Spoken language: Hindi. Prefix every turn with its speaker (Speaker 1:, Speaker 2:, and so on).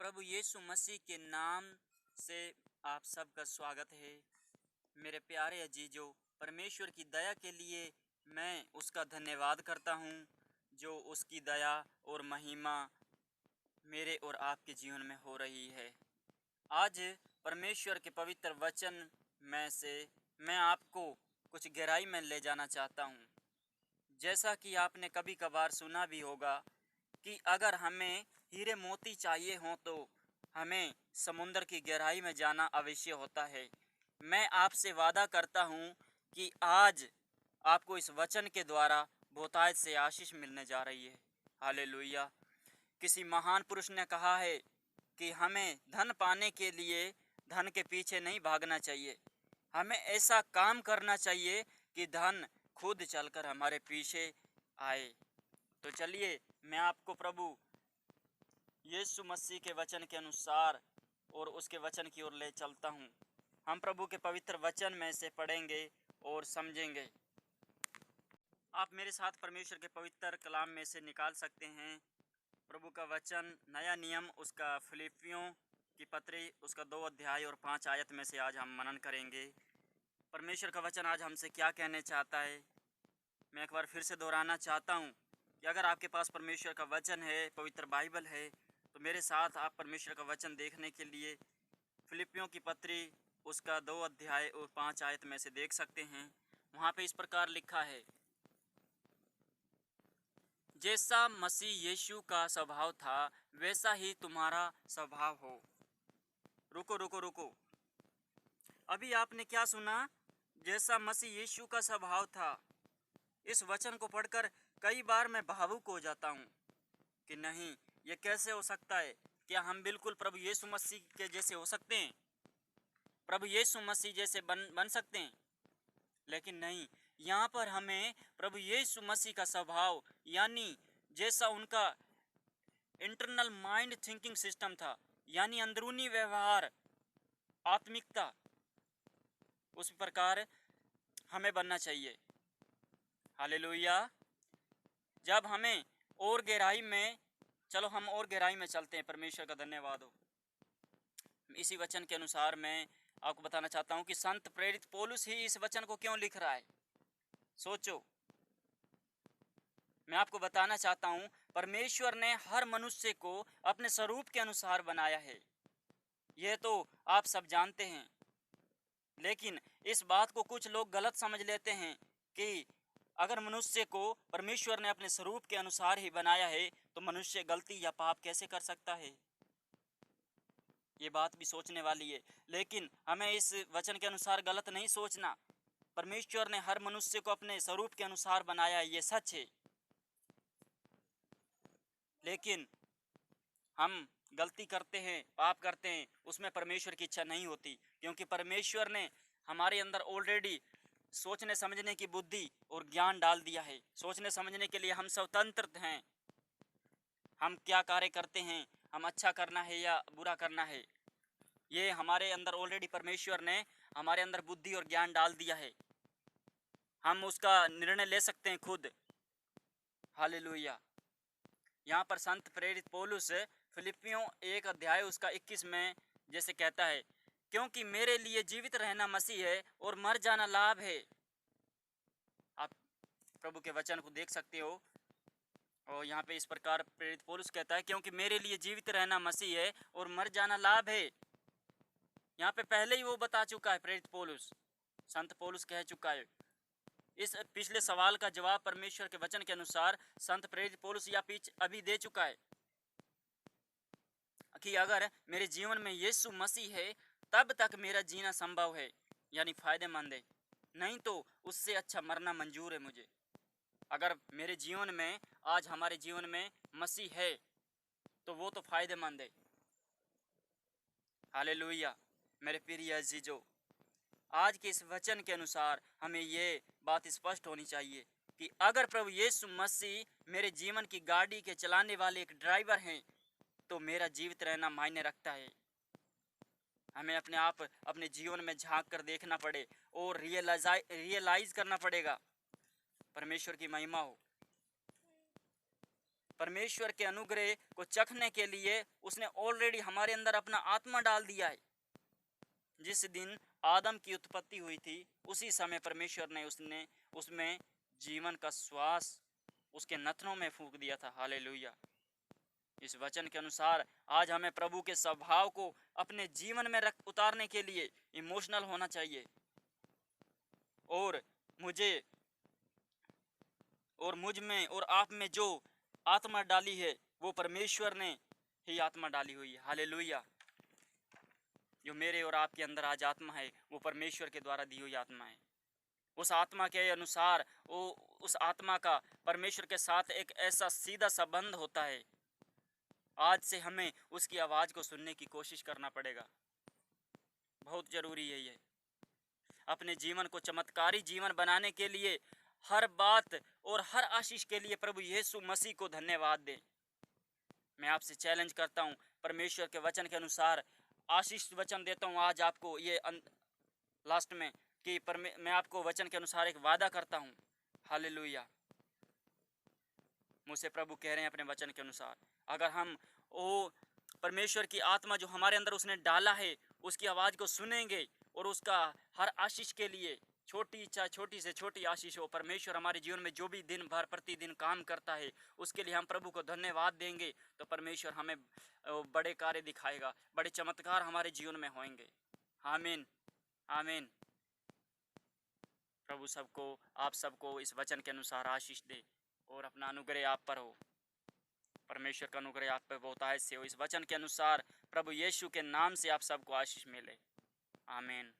Speaker 1: प्रभु यीशु मसीह के नाम से आप सबका स्वागत है। मेरे प्यारे अजीजों, परमेश्वर की दया के लिए मैं उसका धन्यवाद करता हूँ, जो उसकी दया और महिमा मेरे और आपके जीवन में हो रही है। आज परमेश्वर के पवित्र वचन में से मैं आपको कुछ गहराई में ले जाना चाहता हूँ। जैसा कि आपने कभी कभार सुना भी होगा कि अगर हमें हीरे मोती चाहिए हों तो हमें समुद्र की गहराई में जाना अवश्य होता है। मैं आपसे वादा करता हूँ कि आज आपको इस वचन के द्वारा बहुतायत से आशीष मिलने जा रही है। हालेलुया। किसी महान पुरुष ने कहा है कि हमें धन पाने के लिए धन के पीछे नहीं भागना चाहिए, हमें ऐसा काम करना चाहिए कि धन खुद चलकर हमारे पीछे आए। तो चलिए मैं आपको प्रभु यीशु मसीह के वचन के अनुसार और उसके वचन की ओर ले चलता हूँ। हम प्रभु के पवित्र वचन में से पढ़ेंगे और समझेंगे। आप मेरे साथ परमेश्वर के पवित्र कलाम में से निकाल सकते हैं प्रभु का वचन, नया नियम, उसका फिलिपियों की पत्री, उसका 2 अध्याय और 5 आयत में से आज हम मनन करेंगे। परमेश्वर का वचन आज हमसे क्या कहने चाहता है, मैं एक बार फिर से दोहराना चाहता हूँ कि अगर आपके पास परमेश्वर का वचन है, पवित्र बाइबल है, तो मेरे साथ आप परमेश्वर का वचन देखने के लिए फिलिपियों की पत्री, उसका 2 अध्याय और 5 आयत में से देख सकते हैं। वहाँ पे इस प्रकार लिखा है, जैसा मसीह यीशु का स्वभाव था वैसा ही तुम्हारा स्वभाव हो। रुको, अभी आपने क्या सुना? जैसा मसीह यीशु का स्वभाव था। इस वचन को पढ़कर कई बार मैं भावुक हो जाता हूँ कि नहीं, ये कैसे हो सकता है? क्या हम बिल्कुल प्रभु यीशु मसीह के जैसे हो सकते हैं? प्रभु यीशु मसीह जैसे बन सकते हैं? लेकिन नहीं, यहाँ पर हमें प्रभु यीशु मसीह का स्वभाव, यानी जैसा उनका इंटरनल माइंड थिंकिंग सिस्टम था, यानी अंदरूनी व्यवहार, आत्मिकता, उस प्रकार हमें बनना चाहिए। हालेलुया। जब हमें और गहराई में, चलो हम और गहराई में चलते हैं। परमेश्वर का धन्यवाद हो। इसी वचन के अनुसार मैं आपको बताना चाहता हूँ कि संत प्रेरित पौलुस ही इस वचन को क्यों लिख रहा है। सोचो, मैं आपको बताना चाहता हूँ, परमेश्वर ने हर मनुष्य को अपने स्वरूप के अनुसार बनाया है। यह तो आप सब जानते हैं, लेकिन इस बात को कुछ लोग गलत समझ लेते हैं कि अगर मनुष्य को परमेश्वर ने अपने स्वरूप के अनुसार ही बनाया है तो मनुष्य गलती या पाप कैसे कर सकता है। ये बात भी सोचने वाली है, लेकिन हमें इस वचन के अनुसार गलत नहीं सोचना। परमेश्वर ने हर मनुष्य को अपने स्वरूप के अनुसार बनाया है, ये सच है। लेकिन हम गलती करते हैं, पाप करते हैं, उसमें परमेश्वर की इच्छा नहीं होती, क्योंकि परमेश्वर ने हमारे अंदर ऑलरेडी सोचने समझने की बुद्धि और ज्ञान डाल दिया है। सोचने समझने के लिए हम स्वतंत्र हैं। हम क्या कार्य करते हैं, हम अच्छा करना है या बुरा करना है, ये हमारे अंदर ऑलरेडी परमेश्वर ने हमारे अंदर बुद्धि और ज्ञान डाल दिया है। हम उसका निर्णय ले सकते हैं खुद। हालेलुया। यहाँ पर संत प्रेरित पौलुस फिलिपियों 1 अध्याय उसका 21 में जैसे कहता है, क्योंकि मेरे लिए जीवित रहना मसीह है और मर जाना लाभ है। आप प्रभु के वचन को देख सकते हो, और यहाँ पे इस प्रकार प्रेरित पौलुस कहता है, क्योंकि मेरे लिए जीवित रहना मसीह है और मर जाना लाभ है। यहाँ पे पहले ही वो बता चुका है, प्रेरित पौलुस, संत पौलुस कह चुका है। इस पिछले सवाल का जवाब परमेश्वर के वचन के अनुसार संत प्रेरित पौलुस या पीछ अभी दे चुका है कि अगर मेरे जीवन में यीशु मसीह है तब तक मेरा जीना संभव है, यानी फायदेमंद है, नहीं तो उससे अच्छा मरना मंजूर है मुझे। अगर मेरे जीवन में, आज हमारे जीवन में मसीह है तो वो तो फायदेमंद है। हालेलुया। मेरे प्रिय अजीजों, आज के इस वचन के अनुसार हमें ये बात स्पष्ट होनी चाहिए कि अगर प्रभु यीशु मसीह मेरे जीवन की गाड़ी के चलाने वाले एक ड्राइवर हैं तो मेरा जीवित रहना मायने रखता है। हमें अपने आप अपने जीवन में झांक कर देखना पड़े और रियलाइज करना पड़ेगा। परमेश्वर की महिमा हो। परमेश्वर के अनुग्रह को चखने के लिए उसने ऑलरेडी हमारे अंदर अपना आत्मा डाल दिया है। जिस दिन आदम की उत्पत्ति हुई थी उसी समय परमेश्वर ने उसमें जीवन का श्वास उसके नथनों में फूंक दिया था। हालेलुया। इस वचन के अनुसार आज हमें प्रभु के स्वभाव को अपने जीवन में उतारने के लिए इमोशनल होना चाहिए। और मुझ में और आप में जो आत्मा डाली है वो परमेश्वर ने ही आत्मा डाली हुई है। हालेलुया। जो मेरे और आपके अंदर आज आत्मा है वो परमेश्वर के द्वारा दी हुई आत्मा है। उस आत्मा के अनुसार उस आत्मा का परमेश्वर के साथ एक ऐसा सीधा संबंध होता है। आज से हमें उसकी आवाज़ को सुनने की कोशिश करना पड़ेगा। बहुत ज़रूरी है ये। अपने जीवन को चमत्कारी जीवन बनाने के लिए हर बात और हर आशीष के लिए प्रभु यीशु मसीह को धन्यवाद दें। मैं आपसे चैलेंज करता हूँ, परमेश्वर के वचन के अनुसार आशीष वचन देता हूँ आज आपको ये लास्ट में कि मैं आपको वचन के अनुसार एक वादा करता हूँ। हालेलुया। मुझसे प्रभु कह रहे हैं अपने वचन के अनुसार, अगर हम परमेश्वर की आत्मा जो हमारे अंदर उसने डाला है उसकी आवाज़ को सुनेंगे और उसका हर आशीष के लिए चाहे छोटी से छोटी आशीष हो, परमेश्वर हमारे जीवन में जो भी दिन भर प्रतिदिन काम करता है उसके लिए हम प्रभु को धन्यवाद देंगे, तो परमेश्वर हमें बड़े कार्य दिखाएगा, बड़े चमत्कार हमारे जीवन में होंगे। आमीन आमीन। प्रभु आप सबको इस वचन के अनुसार आशीष दे और अपना अनुग्रह आप पर हो। परमेश्वर का अनुग्रह आप पर बहुतायत से हो। इस वचन के अनुसार प्रभु यीशु के नाम से आप सबको आशीष मिले। आमीन।